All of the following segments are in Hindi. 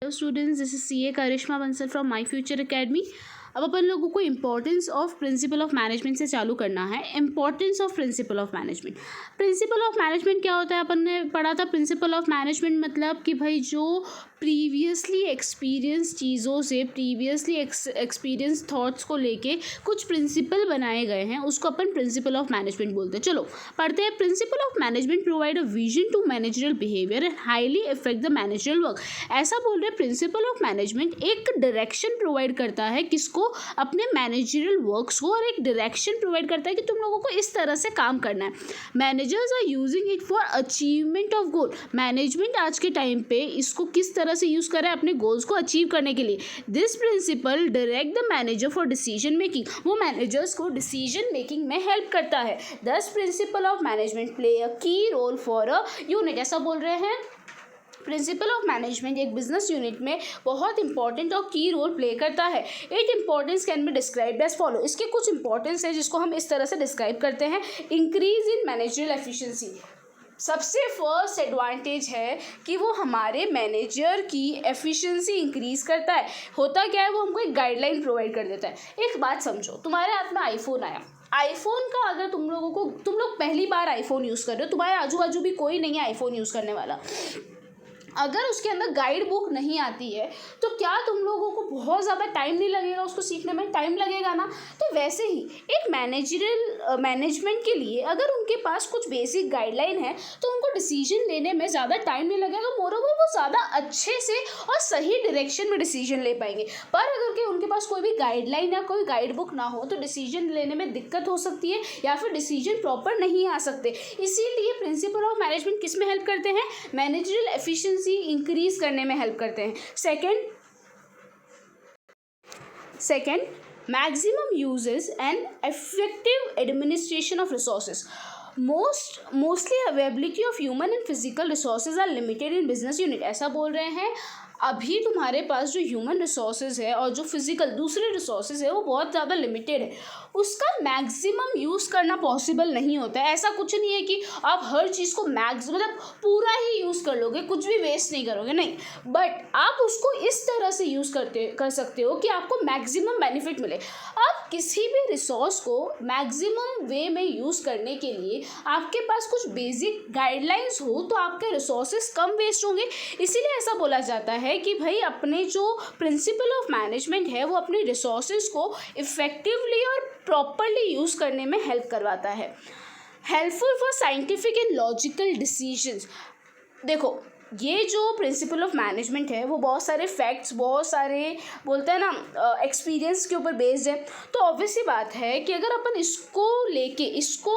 Hello students, this is CA Karishma Bansal from my future academy. अब अपन लोगों को importance of principle of management से चालू करना है। Importance of principle of management. Principle of management क्या होता है? अपन ने पढ़ा था प्रिंसिपल ऑफ मैनेजमेंट मतलब कि भाई जो प्रीवियसली एक्सपीरियंस चीज़ों से प्रीवियसली एक्सपीरियंस थॉट्स को लेके कुछ प्रिंसिपल बनाए गए हैं, उसको अपन प्रिंसिपल ऑफ मैनेजमेंट बोलते हैं। चलो पढ़ते हैं। Principle of management provide a vision to managerial behaviour and highly effect the managerial work. ऐसा बोल रहे हैं प्रिंसिपल ऑफ मैनेजमेंट एक डायरेक्शन प्रोवाइड करता है किसको? अपने मैनेजरियल वर्क्स को, और एक डायरेक्शन प्रोवाइड करता है कि तुम लोगों को इस तरह से काम करना है। Managers are using it for achievement of goal. Management आज के टाइम पे इसको किस तरह से यूज़ करें अपने गोल्स को अचीव करने के लिए। This principle direct the manager for decision making. वो मैनेजर्स को डिसीजन मेकिंग में हेल्प करता है। These principle of management play a key role for a unit. ऐसा बोल रहे हैं प्रिंसिपल ऑफ मैनेजमेंट एक बिजनेस यूनिट में बहुत इंपॉर्टेंट और की रोल प्ले करता है। It importance can be described as follow. इसके कुछ इंपॉर्टेंस है जिसको हम इस तरह से डिस्क्राइब करते हैं। Increase in managerial efficiency. सबसे फर्स्ट एडवांटेज है कि वो हमारे मैनेजर की एफिशिएंसी इंक्रीज़ करता है। होता क्या है, वो हमको एक गाइडलाइन प्रोवाइड कर देता है। एक बात समझो, तुम्हारे हाथ में आईफोन आया। आईफोन का अगर तुम लोग पहली बार आईफोन यूज़ कर रहे हो, तुम्हारे आजू बाजू भी कोई नहीं है आईफोन यूज़ करने वाला, अगर उसके अंदर गाइड बुक नहीं आती है तो क्या तुम लोगों को बहुत ज़्यादा टाइम नहीं लगेगा? उसको सीखने में टाइम लगेगा ना। तो वैसे ही एक मैनेजमेंट के लिए अगर उनके पास कुछ बेसिक गाइडलाइन है तो उनको डिसीजन लेने में ज़्यादा टाइम नहीं लगेगा। मोरोवर वो ज़्यादा अच्छे से और सही डायरेक्शन में डिसीजन ले पाएंगे। पर अगर के उनके पास कोई भी गाइडलाइन या कोई गाइड बुक ना हो तो डिसीजन लेने में दिक्कत हो सकती है या फिर डिसीजन प्रॉपर नहीं आ सकते। इसीलिए प्रिंसिपल ऑफ मैनेजमेंट किस में हेल्प करते हैं? मैनेजरियल एफिशिएंसी इंक्रीज करने में हेल्प करते हैं। Second maximum uses and effective administration of resources. Mostly availability of human and physical resources are limited in business unit. ऐसा बोल रहे हैं अभी तुम्हारे पास जो ह्यूमन रिसोर्सेज है और जो फिजिकल दूसरे रिसोर्सेज है वो बहुत ज़्यादा लिमिटेड है। उसका मैक्सिमम यूज़ करना पॉसिबल नहीं होता है। ऐसा कुछ नहीं है कि आप हर चीज़ को मतलब पूरा ही यूज़ कर लोगे, कुछ भी वेस्ट नहीं करोगे, नहीं। बट आप उसको इस तरह से यूज़ कर सकते हो कि आपको मैक्सिमम बेनिफिट मिले। आप किसी भी रिसोर्स को मैक्सिमम वे में यूज़ करने के लिए आपके पास कुछ बेसिक गाइडलाइंस हो तो आपके रिसोर्सेज कम वेस्ट होंगे। इसीलिए ऐसा बोला जाता है कि भाई अपने जो प्रिंसिपल ऑफ मैनेजमेंट है वो अपने रिसोर्सेज को इफेक्टिवली और प्रॉपरली यूज़ करने में हेल्प करवाता है। Helpful for scientific and logical decisions. देखो ये जो प्रिंसिपल ऑफ मैनेजमेंट है वो बहुत सारे फैक्ट्स, बहुत सारे बोलते हैं ना एक्सपीरियंस के ऊपर बेस्ड है। तो ऑब्वियस सी बात है कि अगर अपन इसको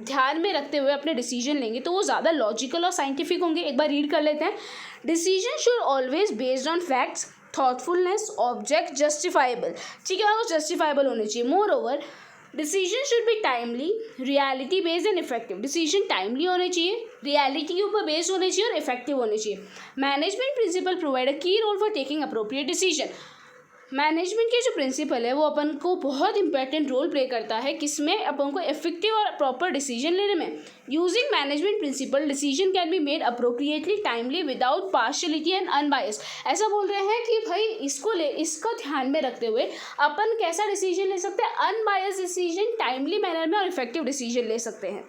ध्यान में रखते हुए अपने डिसीजन लेंगे तो वो ज़्यादा लॉजिकल और साइंटिफिक होंगे। एक बार रीड कर लेते हैं। Decision should always based on facts, thoughtfulness, object, justifiable. ठीक है, वो जस्टिफाइबल होने चाहिए। More over decision should be timely, reality based and effective. Decision timely होने चाहिए, रियलिटी के ऊपर बेस्ड होने चाहिए और इफेक्टिव होने चाहिए। Management principal provide a key role for taking appropriate decision. Management के जो प्रिंसिपल है वो अपन को बहुत इंपॉर्टेंट रोल प्ले करता है किसमें? अपन को इफेक्टिव और प्रॉपर डिसीजन लेने में। Using management principle decision can be made appropriately, timely, without partiality and unbias. ऐसा बोल रहे हैं कि भाई इसको ध्यान में रखते हुए अपन कैसा डिसीजन ले सकते हैं? अनबायस डिसीजन, टाइमली मैनर में और इफेक्टिव डिसीजन ले सकते हैं।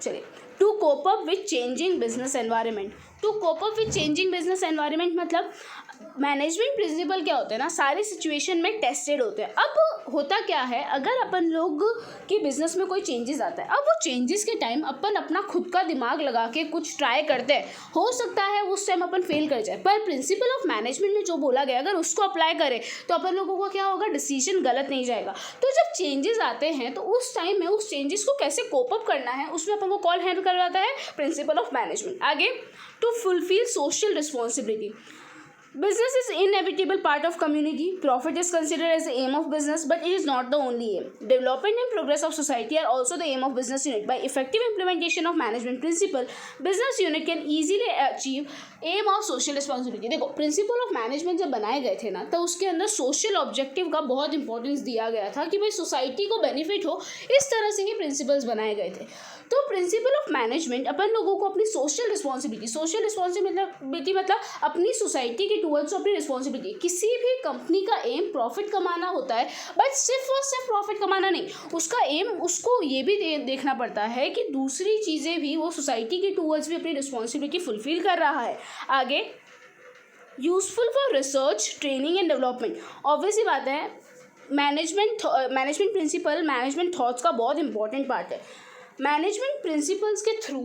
चलिए, to cope up with changing business environment. To cope up with changing business environment मतलब मैनेजमेंट प्रिंसिपल क्या होते हैं ना, सारे सिचुएशन में टेस्टेड होते हैं। अब होता क्या है, अगर अपन लोग की बिजनेस में कोई चेंजेस आता है, अब वो चेंजेस के टाइम अपन अपना खुद का दिमाग लगा के कुछ ट्राई करते हैं, हो सकता है उस टाइम अपन फेल कर जाए। पर प्रिंसिपल ऑफ मैनेजमेंट में जो बोला गया अगर उसको अप्लाई करें तो अपन लोगों को क्या होगा? डिसीजन गलत नहीं जाएगा। तो जब चेंजेस आते हैं तो उस टाइम में उस चेंजेस को कैसे कोप अप करना है उसमें अपन को कौन हेल्प करवाता है? Principle of management. आगे, to fulfil social responsibility. Business is inevitable part of community. Profit is considered as the aim of business, but it is not the only aim. Development and progress of society are also the aim of business unit. By effective implementation of management principle, business unit can easily achieve aim of social responsibility. देखो प्रिंसिपल ऑफ मैनेजमेंट जब बनाए गए थे ना, तो उसके अंदर सोशल ऑब्जेक्टिव का बहुत इंपॉर्टेंस दिया गया था कि भाई सोसाइटी को बेनिफिट हो, इस तरह से ही प्रिंसिपल्स बनाए गए थे. तो प्रिंसिपल ऑफ मैनेजमेंट अपन लोगों को अपनी सोशल रिस्पॉन्सिबिलिटी मतलब अपनी सोसाइटी के टूवर्ड्स अपनी रिस्पॉन्सिबिलिटी. किसी भी कंपनी का एम प्रॉफिट कमाना होता है, बट सिर्फ और सिर्फ प्रॉफिट कमाना नहीं, उसका एम उसको ये भी देखना पड़ता है कि दूसरी चीज़ें भी वो सोसाइटी के टूवर्ड्स भी अपनी रिस्पॉन्सिबिलिटी फुलफिल कर रहा है. आगे useful for research, training and development. Obviously बात है, मैनेजमेंट प्रिंसिपल मैनेजमेंट थॉट्स का बहुत इंपॉर्टेंट पार्ट है. मैनेजमेंट प्रिंसिपल्स के थ्रू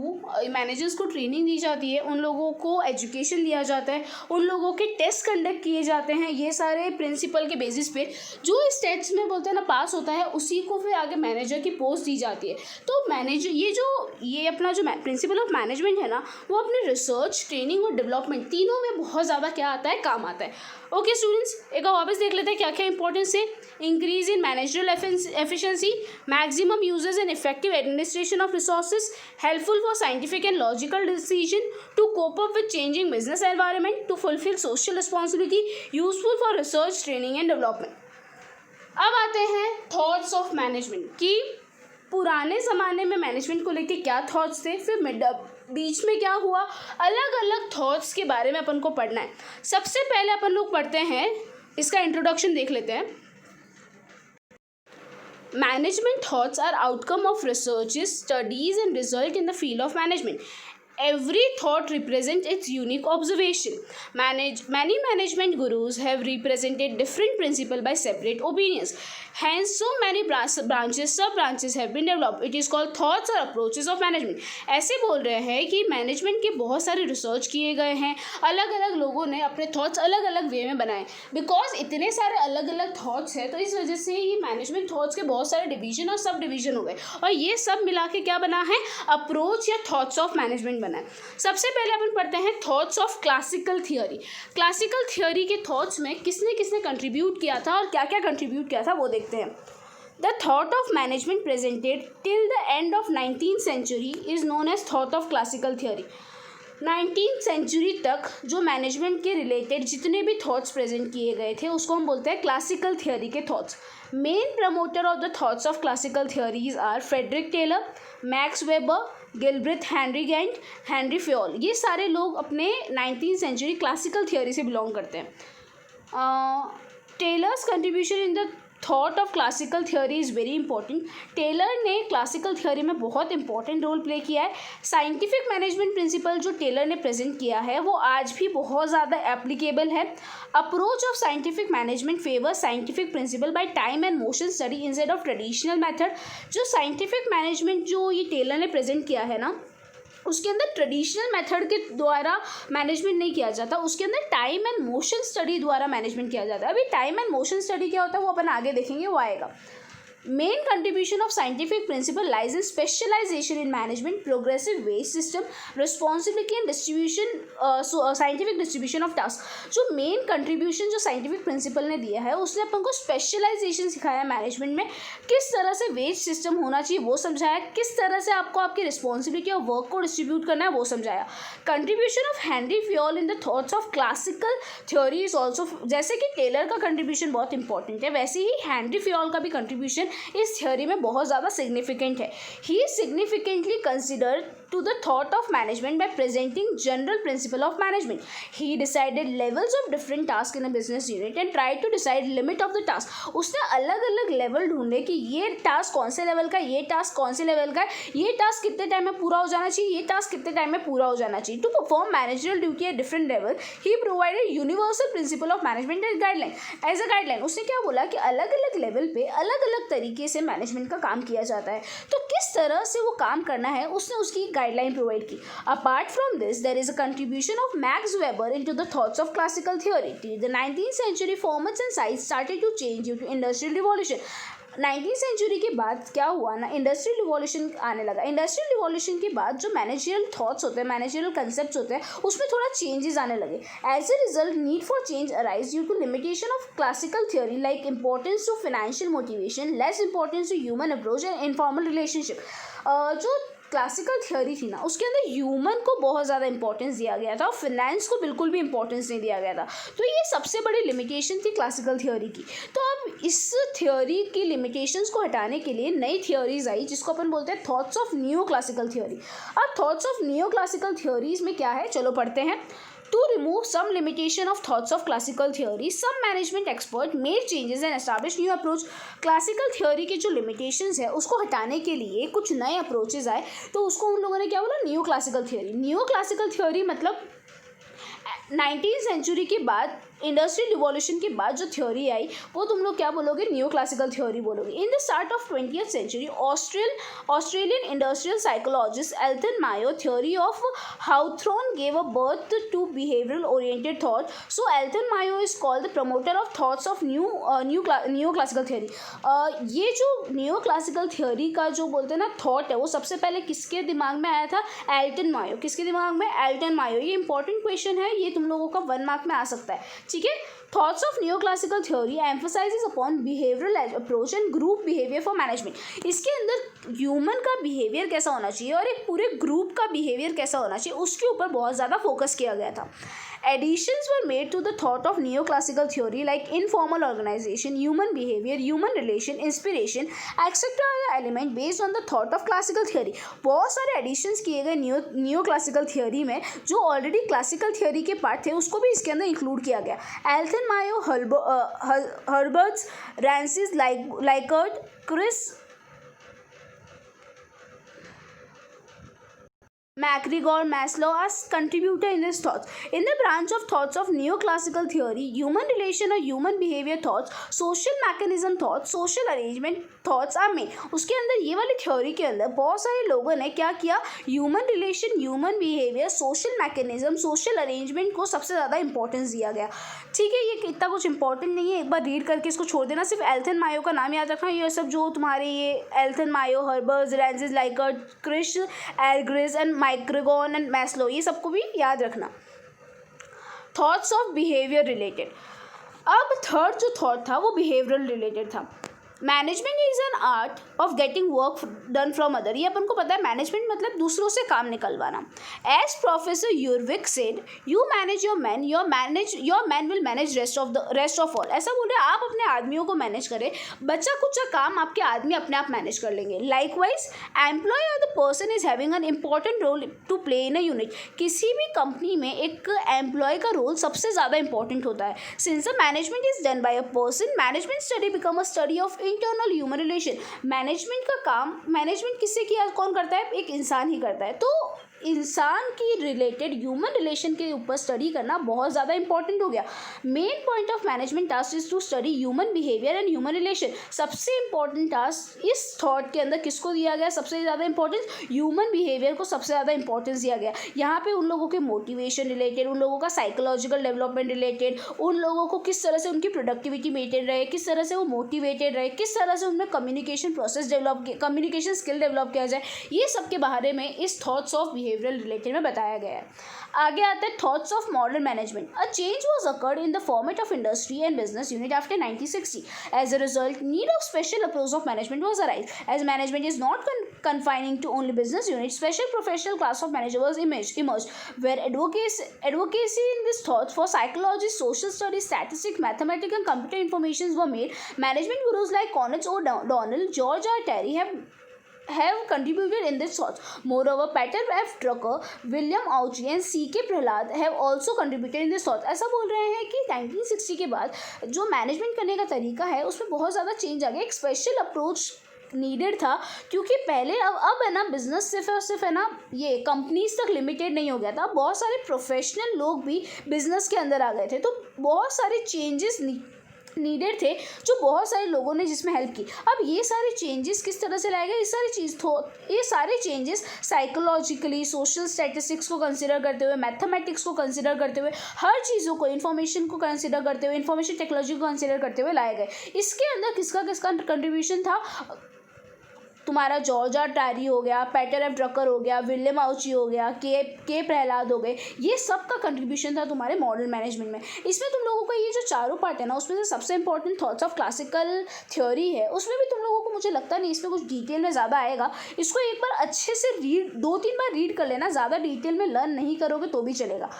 मैनेजर्स को ट्रेनिंग दी जाती है, उन लोगों को एजुकेशन दिया जाता है, उन लोगों के टेस्ट कंडक्ट किए जाते हैं. ये सारे प्रिंसिपल के बेसिस पे जो इस टेस्ट में बोलते हैं ना पास होता है, उसी को फिर आगे मैनेजर की पोस्ट दी जाती है. तो मैनेजर ये अपना जो प्रिंसिपल ऑफ मैनेजमेंट है ना, वो अपने रिसर्च, ट्रेनिंग और डेवलपमेंट तीनों में बहुत ज़्यादा क्या आता है, काम आता है. ओके स्टूडेंट्स, एक बार वापस देख लेते हैं क्या क्या इंपॉर्टेंस है. Increase in managerial efficiency, maximum uses and effective administration of resources, helpful for scientific and logical decision, to cope up with changing business environment, to fulfil social responsibility, useful for research, training and development. अब आते हैं थॉट्स ऑफ मैनेजमेंट कि पुराने ज़माने में मैनेजमेंट को लेके क्या थॉट्स थे, फिर बीच में क्या हुआ, अलग अलग थॉट्स के बारे में अपन को पढ़ना है. सबसे पहले अपन लोग पढ़ते हैं, इसका इंट्रोडक्शन देख लेते हैं. Management thoughts are outcome of researches, studies and result in the field of management. Every thought represents its unique observation. Many management gurus have represented different principles by separate opinions. Hence, so many sub-branches have been developed. It is called thoughts or approaches of management. ऐसे बोल रहे हैं कि मैनेजमेंट के बहुत सारे रिसर्च किए गए हैं, अलग अलग लोगों ने अपने थॉट्स अलग अलग वे में बनाए. बिकॉज इतने सारे अलग अलग थॉट्स हैं, तो इस वजह से ये मैनेजमेंट थॉट्स के बहुत सारे डिवीजन और सब डिवीजन हो गए, और ये सब मिला के क्या बना है, अप्रोच या थॉट्स ऑफ मैनेजमेंट बना है. सबसे पहले अपन पढ़ते हैं thoughts of classical theory. Classical theory के थॉट्स में किसने किसने कंट्रीब्यूट किया था और क्या क्या कंट्रीब्यूट किया था वो देखते हैं. The thought of management presented till the end of 19th century is known as thought of classical theory. 19th century तक जो मैनेजमेंट के रिलेटेड जितने भी थॉट्स प्रेजेंट किए गए थे उसको हम बोलते हैं क्लासिकल थियोरी के thoughts. Main promoter of the thoughts of classical theories are Frederick Taylor, Max Weber, Gilbreth Henry Gantt, Henry Fayol. ये सारे लोग अपने 19th century क्लासिकल थियोरी से बिलोंग करते हैं. Taylor's contribution in the thought of classical theory is very important. Taylor ने क्लासिकल थियोरी में बहुत इंपॉर्टेंट रोल प्ले किया है. साइंटिफिक मैनेजमेंट प्रिंसिपल जो टेलर ने प्रेजेंट किया है वो आज भी बहुत ज़्यादा एप्लीकेबल है. Approach of scientific management favour scientific principle by time and motion study instead of traditional method. जो साइंटिफिक मैनेजमेंट जो ये टेलर ने प्रेजेंट किया है ना, उसके अंदर ट्रेडिशनल मेथड के द्वारा मैनेजमेंट नहीं किया जाता, उसके अंदर टाइम एंड मोशन स्टडी द्वारा मैनेजमेंट किया जाता है. अभी टाइम एंड मोशन स्टडी क्या होता है वो अपन आगे देखेंगे, वो आएगा. Main contribution of scientific principle lies in specialization in management, progressive wage system, responsibility and distribution, scientific distribution of tasks. जो main contribution जो scientific principle ने दिया है उसने अपन को specialization सिखाया मैनेजमेंट में, किस तरह से wage system होना चाहिए वो समझाया, किस तरह से आपको आपकी responsibility और work को distribute करना है वो समझाया. Contribution of Henry Fayol in the thoughts of classical theory is also, जैसे कि टेलर का contribution बहुत important है, वैसे ही Henry Fayol का भी contribution इस थ्योरी में बहुत ज़्यादा सिग्निफिकेंट है. He significantly considered to the thought of management by presenting general principle of management. He decided levels of different task in a business unit and try to decide limit of the task. उसने अलग अलग लेवल ढूंढे कि ये टास्क कौन से लेवल का, ये टास्क कौन से लेवल का, ये टास्क कितने टाइम में पूरा हो जाना चाहिए, ये टास्क कितने टाइम में पूरा हो जाना चाहिए. To perform managerial duty at different level he provided universal principle of management as guideline. As a guideline उसने क्या बोला कि अलग अलग लेवल पे अलग अलग तरीके से मैनेजमेंट का काम किया जाता है, तो किस तरह से वो काम करना है उसने उसकी गाइडलाइन प्रोवाइड की. Apart from this there is a contribution of Max Weber into the thoughts of classical theory. The 19th century formats and size started to change due to industrial revolution. 19वीं सेंचुरी के बाद क्या हुआ ना, इंडस्ट्रियल रिवॉल्यूशन आने लगा। इंडस्ट्रियल रिवॉल्यूशन के बाद जो मैनेजरियल थॉट्स होते हैं, मैनेजरियल कंसेप्ट होते हैं, उसमें थोड़ा चेंजेस आने लगे। As a result need for change arise due to limitation of classical theory like importance to financial motivation, less importance to human approach and informal relationship. जो क्लासिकल थियोरी थी ना, उसके अंदर ह्यूमन को बहुत ज़्यादा इंपॉर्टेंस दिया गया था और फिनेंस को बिल्कुल भी इंपॉर्टेंस नहीं दिया गया था। तो ये सबसे बड़ी लिमिटेशन थी क्लासिकल थियोरी की। तो अब इस थियोरी की लिमिटेशंस को हटाने के लिए नई थियोरीज आई, जिसको अपन बोलते हैं thoughts of new classical theory. अब thoughts of new classical theories में क्या है, चलो पढ़ते हैं। To remove some limitation of thoughts of classical theory, some management expert made changes and established new approach. Classical theory के जो limitations है उसको हटाने के लिए कुछ नए approaches आए, तो उसको उन लोगों ने क्या बोला, new classical theory. New classical theory मतलब 19वीं सेंचुरी के बाद, इंडस्ट्रियल रिवॉल्यूशन के बाद जो थ्योरी आई वो तुम लोग क्या बोलोगे, न्यू क्लासिकल थ्योरी बोलोगे। In the start of 20th century Australian industrial psychologist Elton Mayo theory of Hawthorne gave a birth to behavioural oriented thought. So Elton Mayo is called the promoter of thoughts of new classical theory. ये जो न्यू क्लासिकल थ्योरी का जो बोलते हैं ना थॉट है, वो सबसे पहले किसके दिमाग में आया था, एल्टन मायो। किसके दिमाग में, एल्टन मायो। ये इंपॉर्टेंट क्वेश्चन है, ये तुम लोगों का 1 मार्क में आ सकता है, ठीक है। Thoughts of new classical theory emphasises upon behavioural approach and group behaviour for management. इसके अंदर ह्यूमन का बिहेवियर कैसा होना चाहिए और एक पूरे ग्रुप का बिहेवियर कैसा होना चाहिए, उसके ऊपर बहुत ज़्यादा फोकस किया गया था। Additions were made to the thought of neoclassical theory like informal organization, human behavior, human relation, inspiration, etc. are the element based on the thought of classical theory. बहुत सारे additions किए गए न्यू क्लासिकल थियोरी में, जो ऑलरेडी क्लासिकल थियोरी के पार्ट थे उसको भी इसके अंदर इंक्लूड किया गया। Elton Mayo, Herberts, Rensis, Likert, Chris MacGregor, Maslow are contributor in this thoughts. In the branch of thoughts of neoclassical theory, human relation or human behavior thoughts, social mechanism thoughts, social arrangement thoughts are made. उसके अंदर ये वाली थ्योरी के अंदर बहुत सारे लोगों ने क्या किया, human relation, human behaviour, social mechanism, social arrangement को सबसे ज़्यादा इंपॉर्टेंस दिया गया, ठीक है। ये इतना कुछ इंपॉर्टेंट नहीं है, एक बार रीड करके इसको छोड़ देना। सिर्फ एल्थन मायो का नाम याद रखना। ये सब जो तुम्हारे ये Elton Mayo, Herberts, Rensis, Likert, Chris, Argyris and McGregor and Maslow, ये सबको भी याद रखना। Thoughts of behaviour related. अब थर्ड जो थॉट था वो बिहेवियरल रिलेटेड था। Management is an art of getting work done from other. ये अपन को पता है, मैनेजमेंट मतलब दूसरों से काम निकलवाना। As professor Urwick said, you manage your man, your man will manage rest of all. ऐसा बोल रहे हैं, आप अपने आदमियों को मैनेज करें, बच्चा कुछ काम आपके आदमी अपने आप मैनेज कर लेंगे। Likewise employee or the person is having an important role to play in a unit. किसी भी कंपनी में एक एम्प्लॉय का रोल सबसे ज़्यादा इंपॉर्टेंट होता है। Since the management is done by a person, management study become a study of internal human relation. Management का काम, मैनेजमेंट किससे किया, कौन करता है, एक इंसान ही करता है। तो इंसान की रिलेटेड ह्यूमन रिलेशन के ऊपर स्टडी करना बहुत ज़्यादा इंपॉर्टेंट हो गया। Main point of management task is to study human behaviour and human relation. सबसे इंपॉर्टेंट टास्क इस थॉट के अंदर किसको दिया गया, सबसे ज़्यादा इंपॉर्टेंस ह्यूमन बिहेवियर को सबसे ज़्यादा इंपॉर्टेंस दिया गया। यहाँ पे उन लोगों के मोटिवेशन रिलेटेड, उन लोगों का साइकोलॉजिकल डेवलपमेंट रिलेटेड, उन लोगों को किस तरह से उनकी प्रोडक्टिविटी मेंटेन रहे, किस तरह से वो मोटिवेटेड रहे, किस तरह से उनमें communication process develop, communication skill develop किया जाए, ये सब के बारे में इस थॉट्स ऑफ बिहेवियरल रिलेटेड में बताया गया है। आगे आता है thoughts of modern management. A change was occurred in the format of industry and business unit after 1960. As a result, need of special approach of management was arise. As management is not confining to only business units, special professional class of manager was emerged, where advocacy in this thought for psychology, social studies, statistics, mathematics, and computer informations were made. Management gurus like Connors O'Donnell, George R. Terry have contributed in this thought. Moreover, Peter F. Drucker, William Auchi and C.K. Prahalad have also contributed in this thought. ऐसा बोल रहे हैं कि 1960 के बाद जो मैनेजमेंट करने का तरीका है उसमें बहुत ज़्यादा चेंज आ गया। एक स्पेशल अप्रोच नीडेड था, क्योंकि पहले अब है ना बिजनेस सिर्फ है ना ये कंपनीज तक लिमिटेड नहीं हो गया था, बहुत सारे प्रोफेशनल लोग भी बिजनेस के अंदर आ गए थे। तो बहुत सारे चेंजेस नीडेड थे, जो बहुत सारे लोगों ने जिसमें हेल्प की। अब ये सारे चेंजेस किस तरह से लाए गए, ये सारे चेंजेस साइकोलॉजिकली, सोशल स्टैटिस्टिक्स को कंसिडर करते हुए, मैथमेटिक्स को कंसिडर करते हुए, हर चीज़ों को, इन्फॉर्मेशन को कंसिडर करते हुए, इन्फॉर्मेशन टेक्नोलॉजी को कंसिडर करते हुए लाए गए। इसके अंदर किसका किसका कंट्रीब्यूशन था, तुम्हारा जॉर्ज आर टैरी हो गया, पीटर एफ ड्रकर हो गया, विलियम आउची हो गया, के प्रहलाद हो गए, ये सब का कंट्रीब्यूशन था तुम्हारे मॉडल मैनेजमेंट में। इसमें तुम लोगों का ये जो चारों पार्ट है ना, उसमें से सबसे important thoughts of classical theory है, उसमें भी तुम लोगों को मुझे लगता नहीं इसमें कुछ डिटेल में ज़्यादा आएगा। इसको एक बार अच्छे से रीड, 2-3 बार रीड कर लेना, ज़्यादा डिटेल में लर्न नहीं करोगे तो भी चलेगा।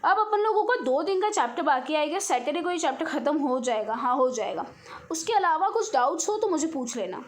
अब अपन लोगों को 2 दिन का चैप्टर बाकी आएगा, सैटरडे को ये चैप्टर ख़त्म हो जाएगा। हाँ, हो जाएगा। उसके अलावा कुछ डाउट्स हो तो मुझे पूछ लेना।